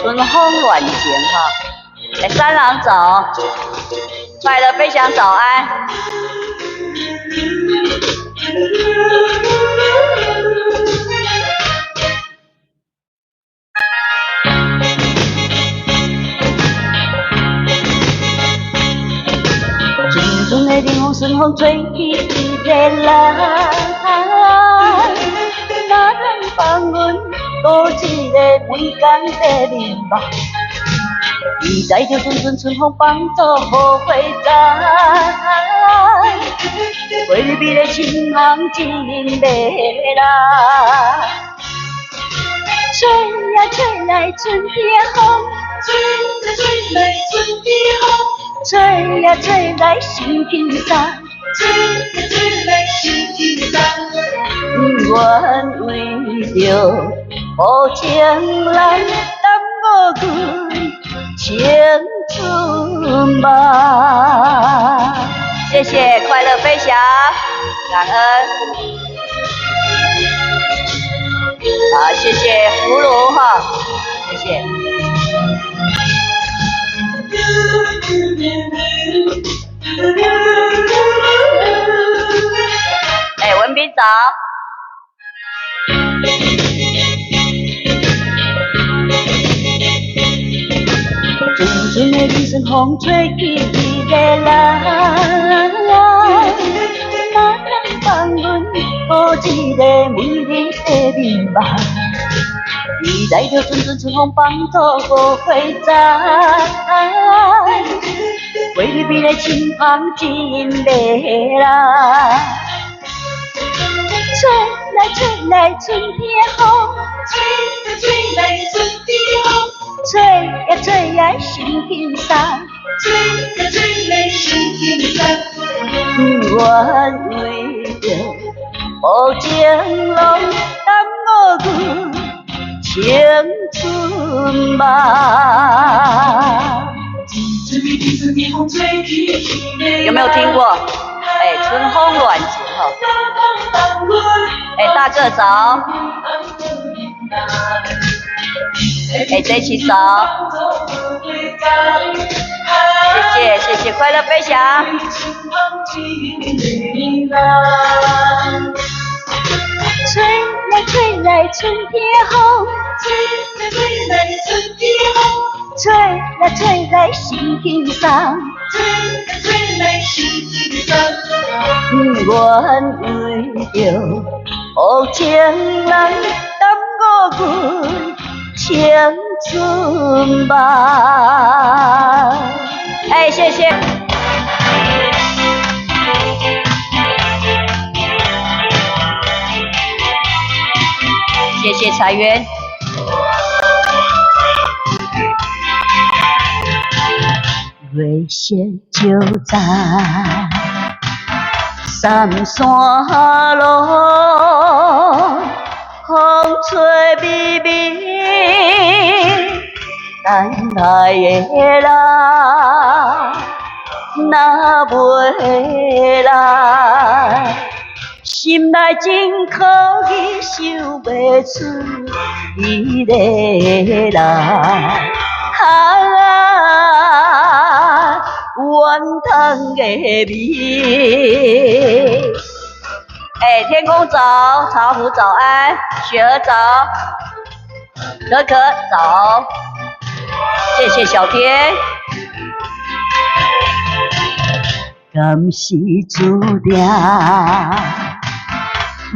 春风乱情哈。来，三郎早，快乐飞翔早安。青春的冷风顺风吹起一个人，哪能放阮多一个每天在迷茫？期待着阵阵春风帮助好回转，为你美的情行真美啦。吹呀吹来春天风，吹呀吹来春天风，吹呀吹来心轻松，吹呀吹来心轻松。愿为着无情人耽误阮青春吧。谢谢快乐飞翔，感恩。好，谢谢葫芦哈，谢谢。哎，文斌早。阵阵的冷风风吹起一个人，哪能放阮孤一个每日在迷茫？期待着阵阵春风帮助我回转，为你美的情行真美啦。吹来吹来春天风，吹呀吹来春天风，吹呀吹来心轻松，吹呀吹来心轻松。愿为着无情人耽误阮青春吧。有没有听过？哎，春风乱情哈。哎，大个早。哎，这一起早。谢谢谢谢，快乐飞翔。吹来吹来春天风，吹来吹来春天风，吹来吹来心轻松，吹来吹来心轻松。愿为着无情人耽误阮青春吧。哎，谢谢。谢谢财源。月色就在三山路，风吹微微，等来的人若袂来，心内真可惜，想袂出伊个人。怨叹的味。哎，天空早，茶壶早安，雪儿早，可可早，谢谢小天。敢是注定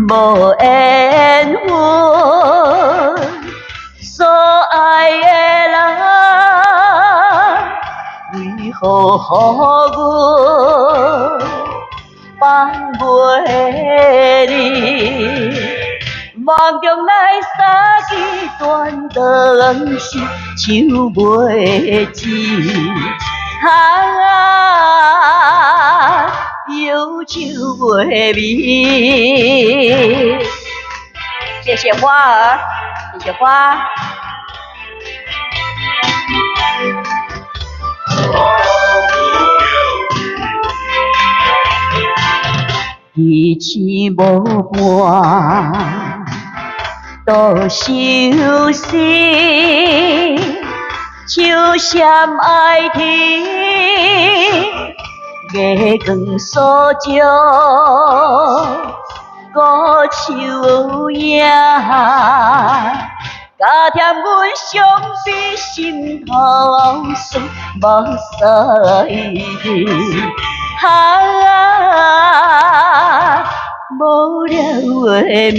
无缘分，所爱的人。为何予阮放袂离？梦中来三支断肠丝，唱袂尽，忧愁袂眠。谢谢花儿，谢谢花。一起无伴，多相思，秋蝉爱啼，月光锁照，古树影，加添阮伤悲心头酸，无所谓。无了画面。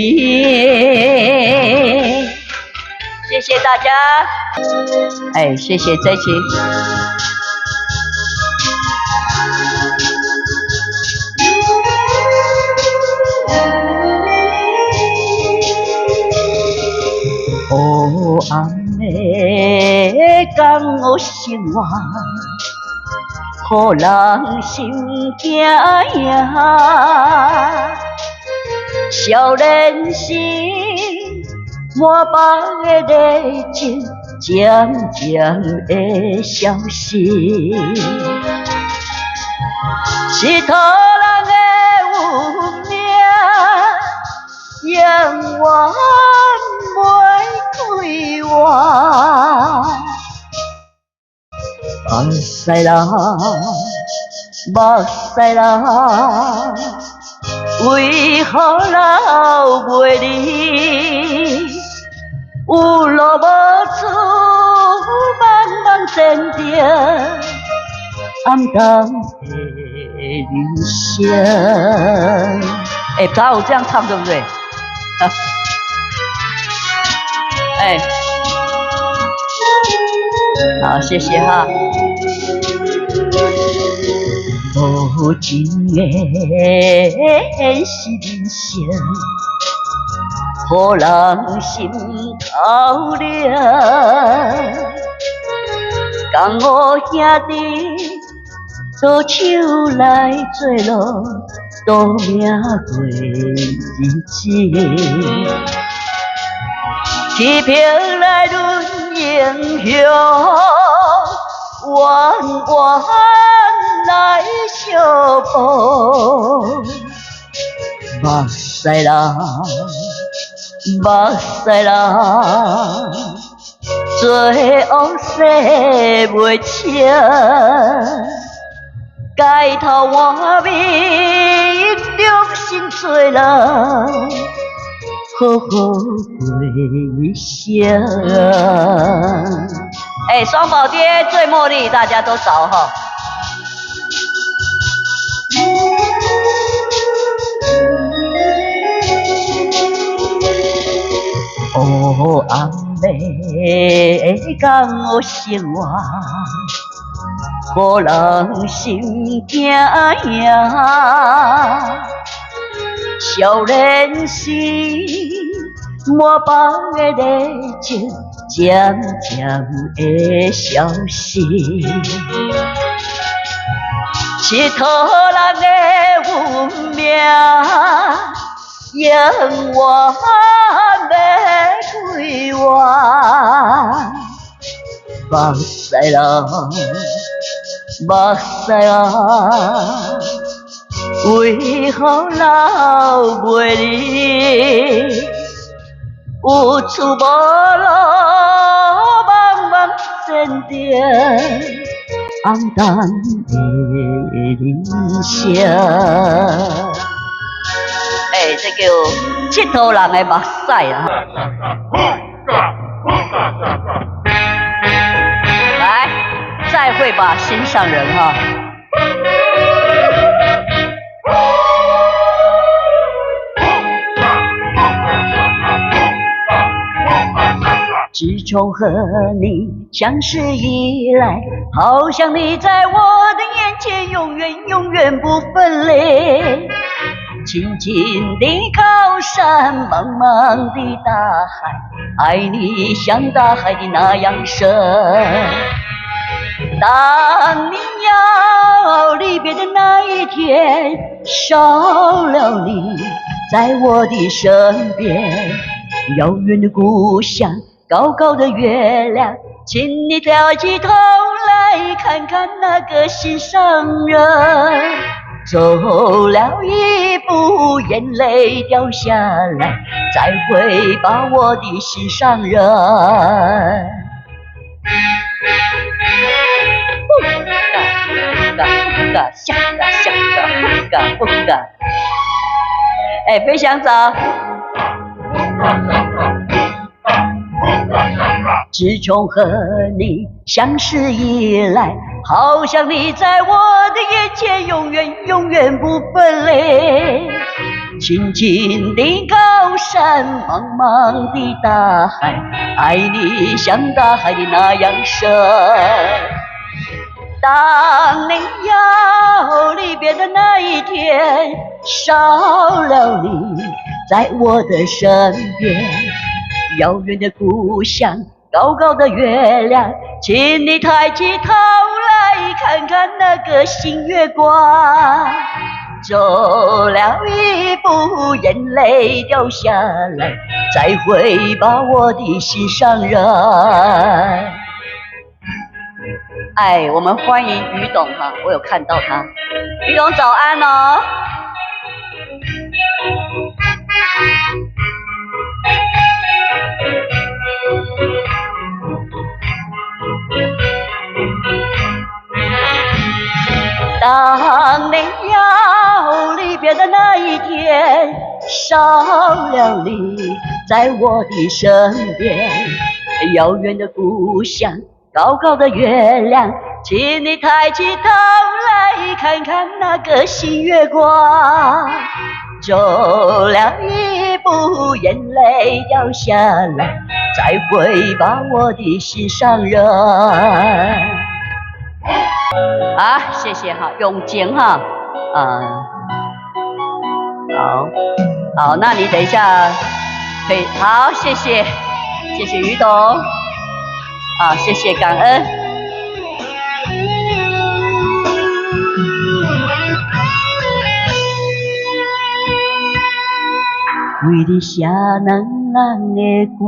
谢谢大家，哎，谢谢再见。黑暗的江湖生活。予人心惊呀，少年时满腹的热情渐渐的消失，是土人的运命，永远袂开换。目屎人，目屎人，为何留袂离？有路无处，茫茫前程，暗淡的人生。哎，他有这样唱对不对？哎，好，谢谢哈。无情的是人生，予人心头凉。江湖兄弟做手来做路，赌命过日子，欺骗来论英雄，冤冤来相报。目屎人，目屎人，罪恶洗袂清，街头换面，良心做人，好好过一生。哎，双宝爹最茉莉，大家都找哈。黑暗的江湖生活，予人心惊呀。少年时满腹的热情，渐渐的消失，是土人的运命，永远袂开换。目屎人，目屎人，为何留袂离？有处无路，茫茫前程，暗淡的人生。哎，这叫佚佗人的目屎啊！来，再会吧，心上人哈。自从和你相识以来，好像你在我的眼前，永远永远不分离。静静的高山，茫茫的大海，爱你像大海的那样深。当你要离别的那一天，少了你在我的身边，遥远的故乡，高高的月亮，请你抬起头来看看那个心上人。走了一步，眼泪掉下来，再会吧，我的心上人。嘎香嘎香嘎不嘎不嘎。哎，飞翔走。自从和你相识以来，好像你在我的眼前永远永远不分离。青青的高山，茫茫的大海，爱你像大海的那样深。当你要离别的那一天，少了你在我的身边，遥远的故乡，高高的月亮，请你抬起头来看看那个新月光。走了一步，眼泪掉下来，再会吧我的心上人。哎，我们欢迎于董哈，我有看到他。于董早安哦。当你要离别的那一天，少了你在我的身边，遥远的故乡，高高的月亮，请你抬起头来看看那个新月光。走了一步，眼泪掉下来，再会吧我的心上人。啊，谢谢哈，永健哈，好，那你等一下可以，好，谢谢于董，啊，谢谢感恩。为你写人人的歌，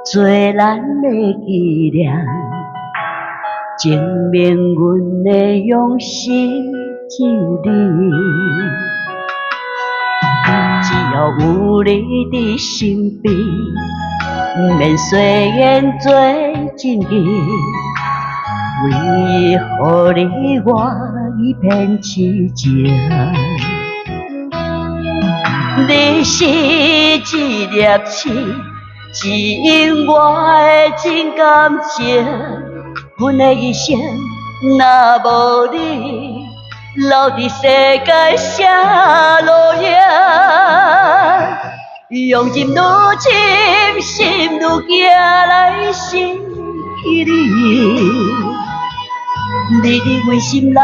做咱的纪念，证明阮的用心只有你。只要有你的身边，不免随缘做真意。为何你我一片痴情？你是一粒星，指引我的真感情。阮的一生若无你，留伫世界啥路影？用尽愈深，心愈行来失去你。你伫阮心内，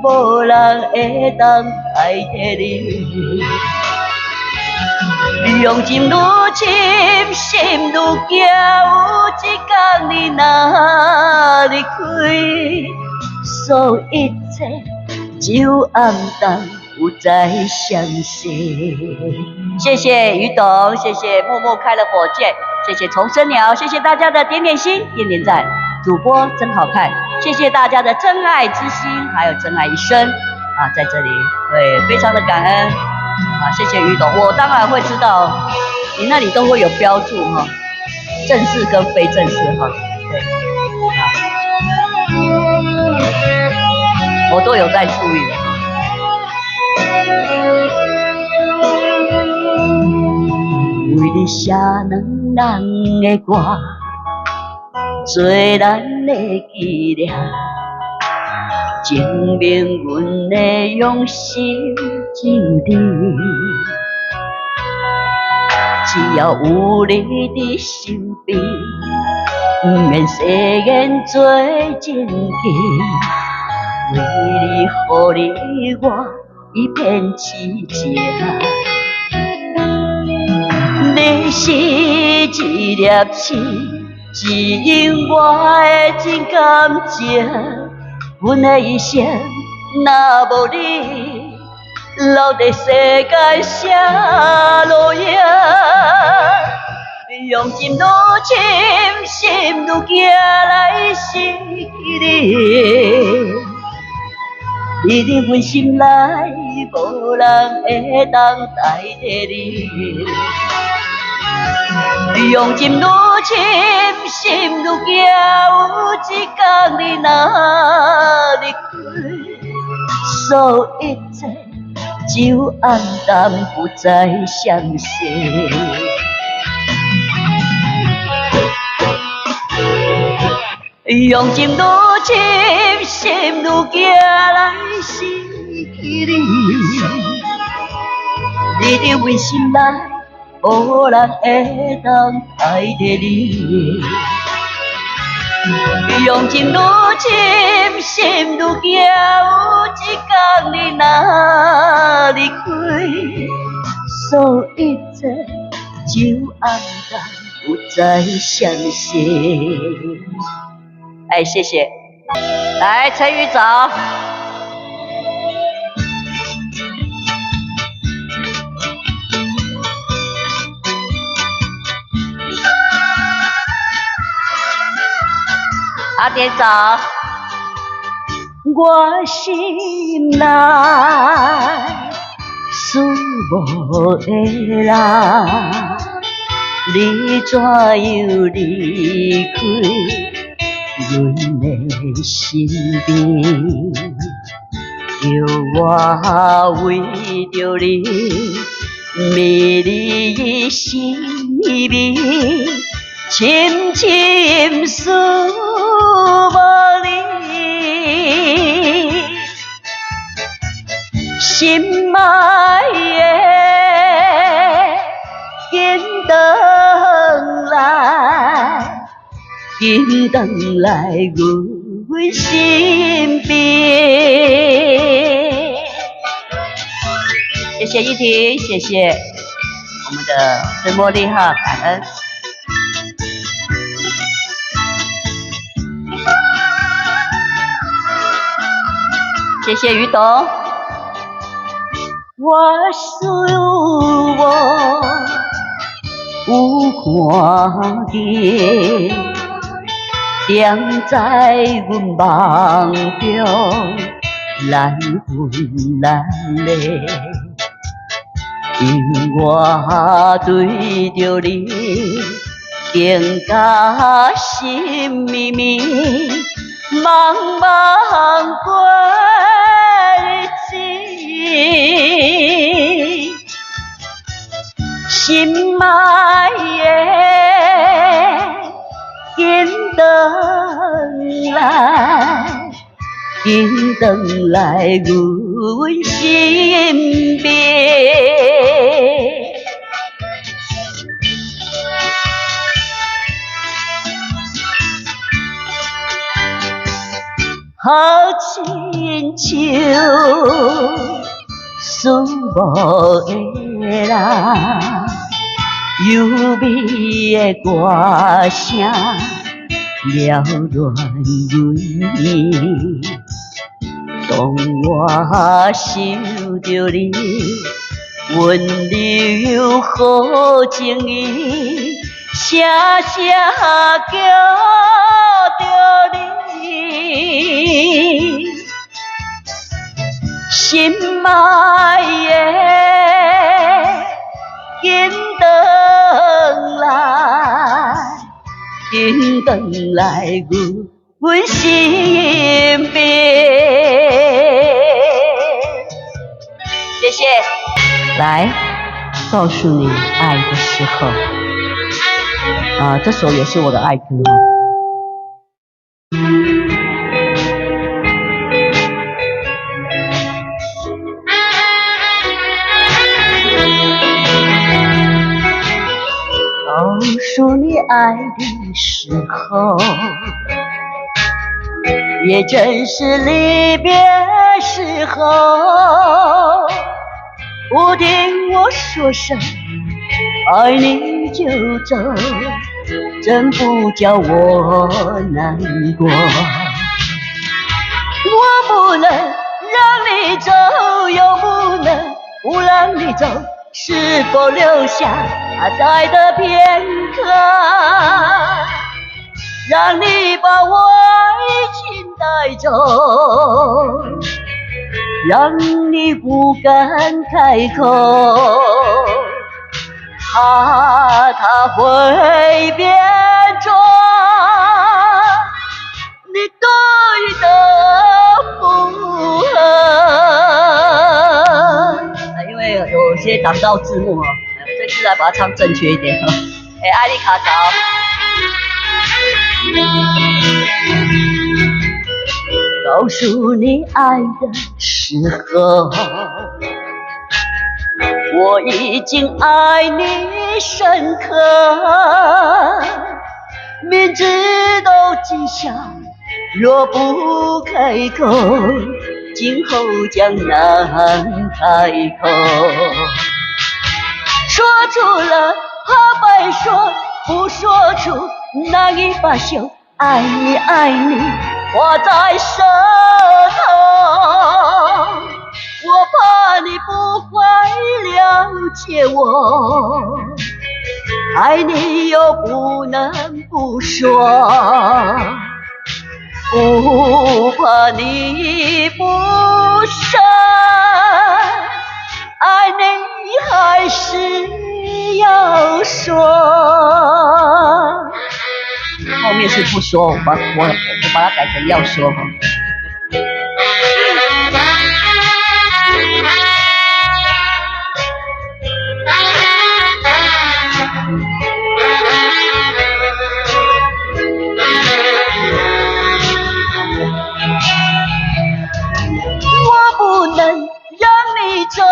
无人会当代替你。用尽愈深，心愈行，有一天你若离开，所有一切只有暗淡，不再相识。谢谢于董，谢谢默默开了火箭，谢谢重生鸟，谢谢大家的点点心、点点赞，主播真好看，谢谢大家的真爱之心，还有真爱一生啊，在这里对非常的感恩啊，谢谢于董，我当然会知道，你那里都会有标注哈，正式跟非正式哈，对啊，我都有在注意的。为你写两人的歌，做咱的纪念，证明阮的用心只有你。只要有你的身边，不免誓言做真经。为你，予你我一片痴情。你是一粒星，指引我的真感情。阮的一生若无你，留在世间啥路影？用尽愈深，心愈行来失去你。你伫阮心内，无人会当代替你。用尽愈深，心愈行，有一天你若离开，所一切就黯淡，不再相信。用情愈深，心愈惊来失去你。你的为心内，无人会当代替你。用情愈深，心愈惊，有一天你若离开，所一切就黯淡，不再相信。哎，谢谢。来，陈宇找。阿点找。我心内思无的人，你怎样离开？阮的身边，叫我为着你，迷离心迷，深深思无你，心爱的紧回来。紧回来，阮身边。谢谢依婷，谢谢我们的孙茉莉哈，感恩。谢谢于董。我是我有看见。定在阮梦中，难分难离。因我对着你，定甲心绵绵，茫茫过日子，心爱的。紧回来，紧回来，阮身边。好亲像思无的人。优美的歌声缭乱阮耳，当我想着你，温柔好情意，声声叫着你，心爱的紧回来，紧回来，阮身边。谢谢。来，告诉你爱的时候，这首也是我的爱歌。告诉你爱的时候，也正是离别时候。不听我说声爱你就走，真不叫我难过。我不能让你走，又不能不让你走，是否留下爱的片刻，让你把我爱情带走，让你不敢开口，怕它会变作你对的负挡到字幕哦。这次来把它唱正确一点哦。爱你卡早。告诉你爱的时候，我已经爱你深刻，明知都记下，若不开口，今后将难开口。说出了怕白说，不说出难以罢休。爱你爱你，画在舌头，我怕你不会了解我，爱你又不能不说，不怕你不舍，爱你还是要说。后面是不说，我把它改成要说哈。我不能让你走，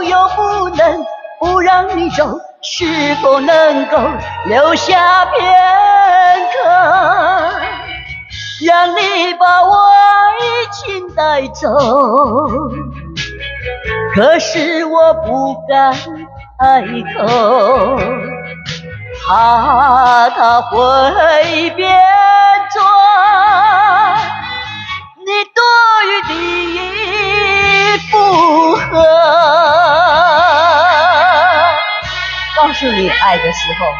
又不能不让你走，是否能够留下片刻，让你把我爱情带走？可是我不敢开口，怕它会变作你多余的附和。告诉你爱的时候哈，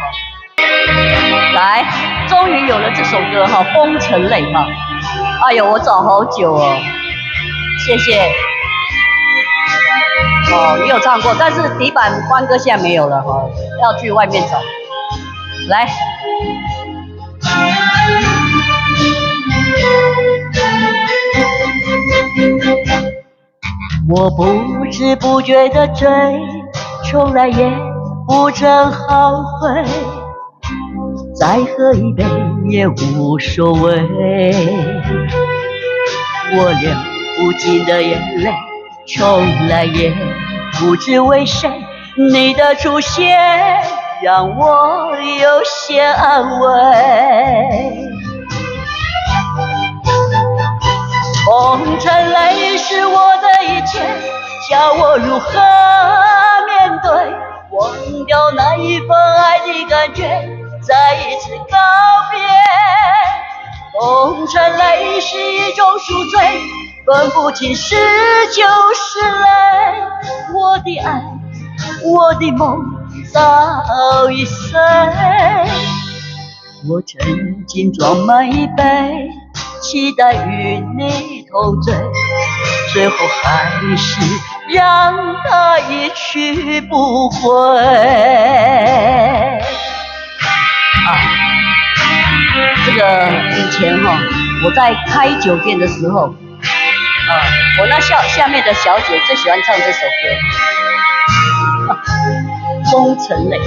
来，终于有了这首歌哈，《风尘泪》哈。哎呦，我找好久哦，谢谢。哦，你有唱过，但是底板欢歌现在没有了哈，要去外面找。来。我不知不觉的追，从来也不曾后悔，再喝一杯也无所谓。我流不尽的眼泪，从来也不知为谁，你的出现让我有些安慰。风尘泪是我的一切，叫我如何面对？忘掉那一份爱的感觉，再一次告别。风尘泪是一种赎罪，分不清是酒是泪。我的爱，我的梦早已碎，我曾经装满一杯，期待与你同醉，最后还是让它一去不回。这个以前哈，我在开酒店的时候，我那下面的小姐最喜欢唱这首歌，风尘泪。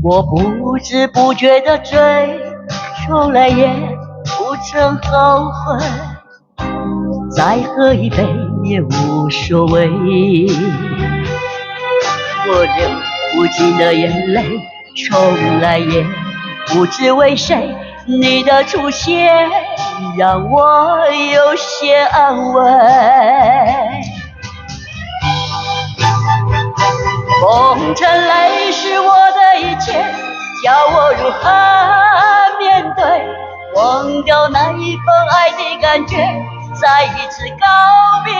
我不知不觉的追，从来也不曾后悔，再喝一杯也无所谓。我流不尽的眼泪，从来也不知为谁，你的出现让我有些安慰。风尘泪是我的一切，叫我如何面对？忘掉那一份爱的感觉，再一次告别。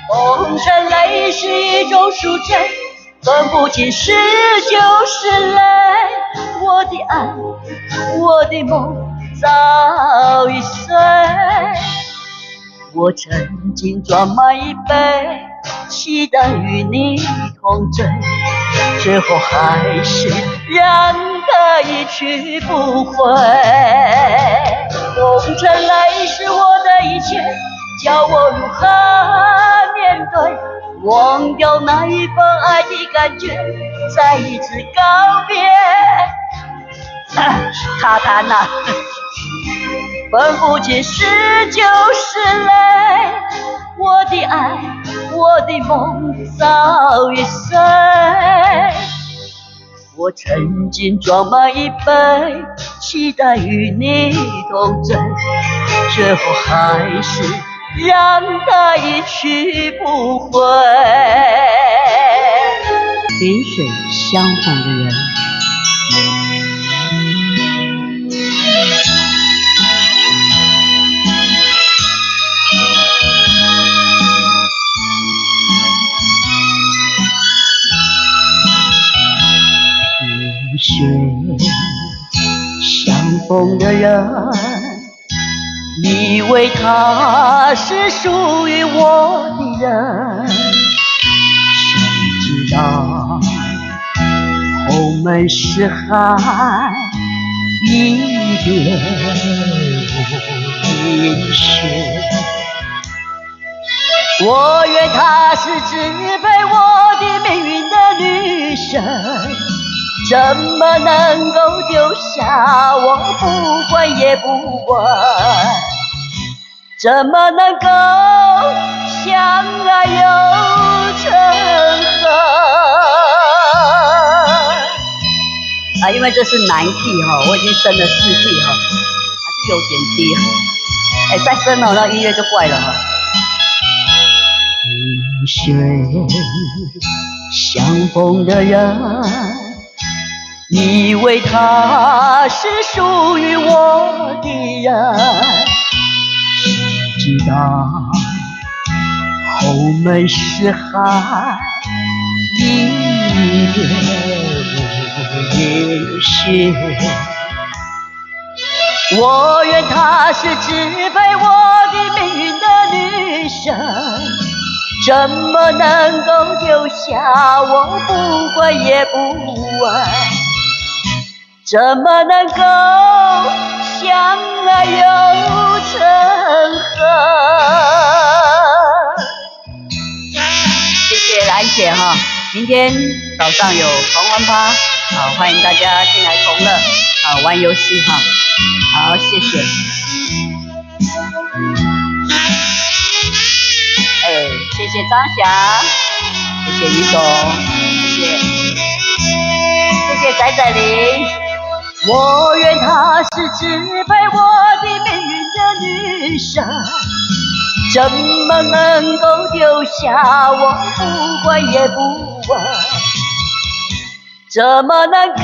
风尘泪是一种赎罪，分不清是酒是泪。我的爱，我的梦早已碎，我曾经装满一杯，期待与你同醉，最后还是让得一去不回。红尘泪是我的一切，叫我如何面对？忘掉那一份爱的感觉，再一次告别。他谈啊，分不清是酒是泪，我的爱，我的梦早已碎。我曾经装满一杯，期待与你同醉，最后还是让它一去不回。萍水相逢的人，萍水相逢的人，以为他是属于我的人，谁知道后门是海，一别无音讯。我愿她是支配我的命运的女神，怎么能够丢下我不管也不问？怎么能够相爱又成恨？因为这是男 key 哈，我已经升了4 key 哈，还是有点低。再升了那音乐就怪了哈。萍水相逢的人，以为他是属于我的人，谁知道后门是海，一别无音讯。我愿她是支配我的命运的女神，怎么能够丢下我不管也不问？怎么能够相爱又成恨？谢谢兰姐哈，明天早上有狂欢趴，好，欢迎大家进来同乐，好，玩游戏哈，好，谢谢。谢谢张翔，谢谢于总，谢谢仔仔玲。我愿她是支配我的命运的女神，怎么能够丢下我不管也不问？怎么能够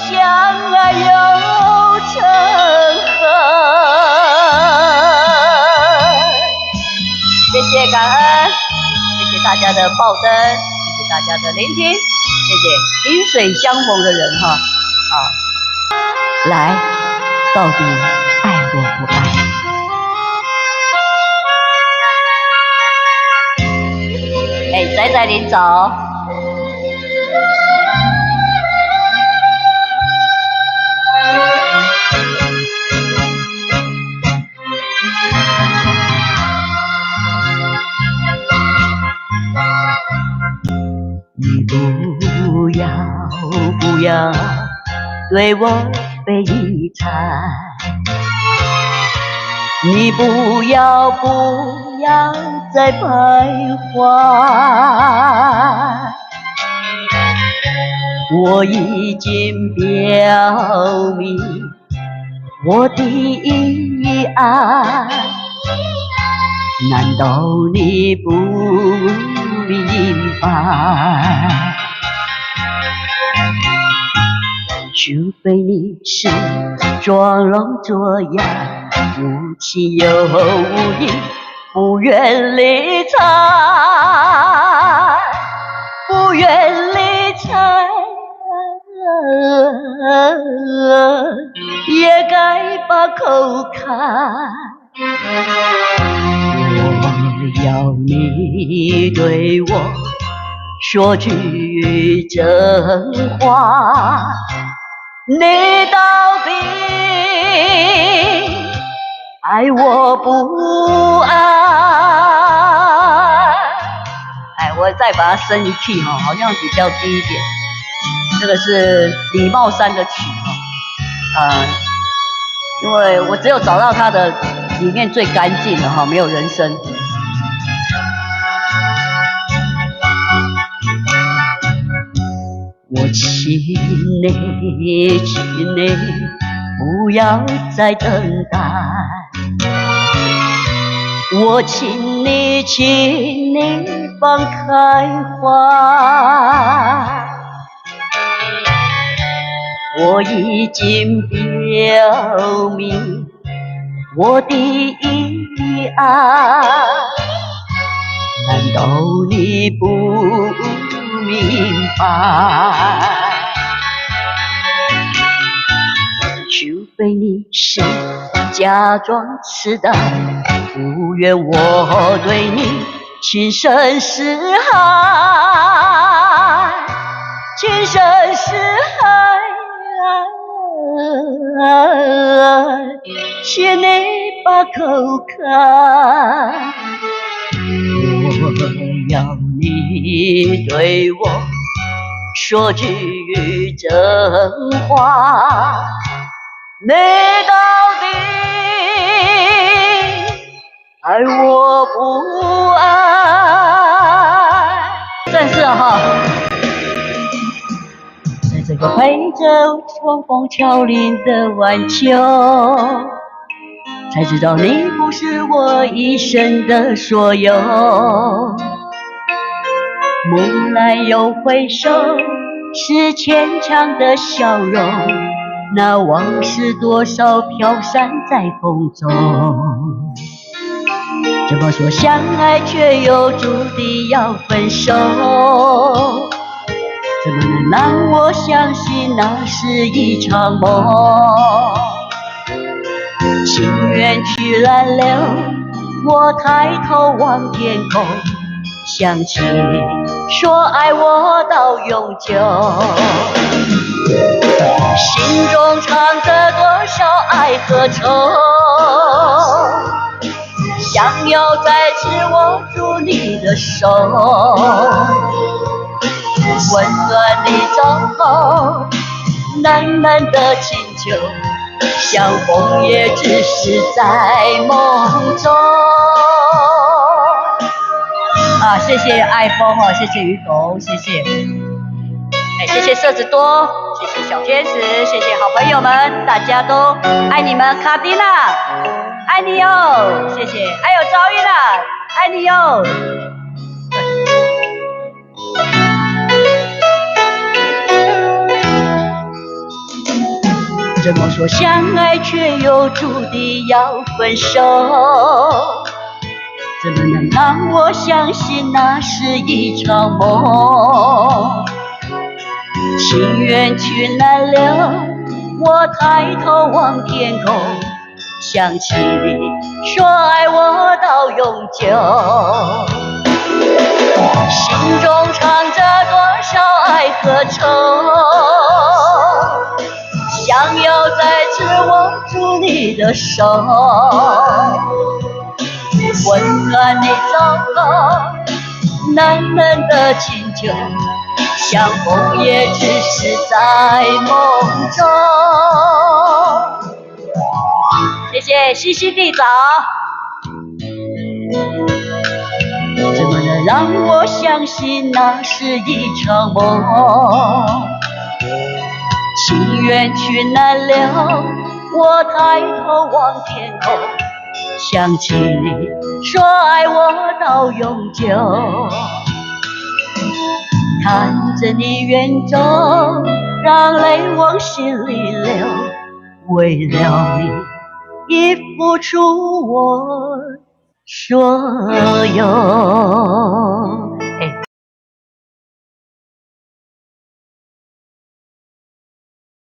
相爱又成恨？谢谢感恩，谢谢大家的爆灯，谢谢大家的聆听，谢谢萍水相逢的人哈。好，来，到底爱或不爱？仔仔您早。你不要对我悲惨，你不要再徘徊，我已经表明我的意爱，难道你不明白？除非你是装聋作哑，无情又无义，不愿理睬，不愿理睬，也该把口开。我要你对我说句真话，你到底爱我不爱？哎，我再把它升一 key 哈，好像比较低一点。这个是李茂山的曲哈，因为我只有找到它的里面最干净的哈，没有人声。我请你，请你不要再等待。我请你，请你放开怀。我已经表明我的意爱，难道你不明白？除非你是假装痴呆，不愿我对你情深似海，情深似海。请你把口开，我要你对我说句真话，你到底爱我不爱？正是哈。这个陪着风风飘零的晚秋，才知道你不是我一生的所有。蓦然又回首，是牵强的笑容，那往事多少飘散在风中。怎么说相爱却又注定要分手？怎么能让我相信那是一场梦？情缘去难留，我抬头望天空，想起你说爱我到永久，心中藏着多少爱和愁，想要再次握住你的手，温暖你走后，淡淡的请求，相逢也只是在梦中。啊，谢谢爱风哦，谢谢鱼狗，谢谢，谢谢色子多，谢谢小天使，谢谢好朋友们，大家都爱你们，卡蒂娜，爱你哟，谢谢，还有赵玉娜，爱你哟。怎么说相爱却又注定要分手？怎么能让我相信那是一场梦？情缘去难留，我抬头望天空，想起你说爱我到永久，心中藏着多少爱和愁，想要再次握住你的手，温暖你走后，淡淡的请求，相逢也只是在梦中。谢谢西西地早。怎么能让我相信那是一场梦？情缘去难留，我抬头望天空，想起你说爱我到永久，看着你远走，让泪往心里流，为了你已付出我所有。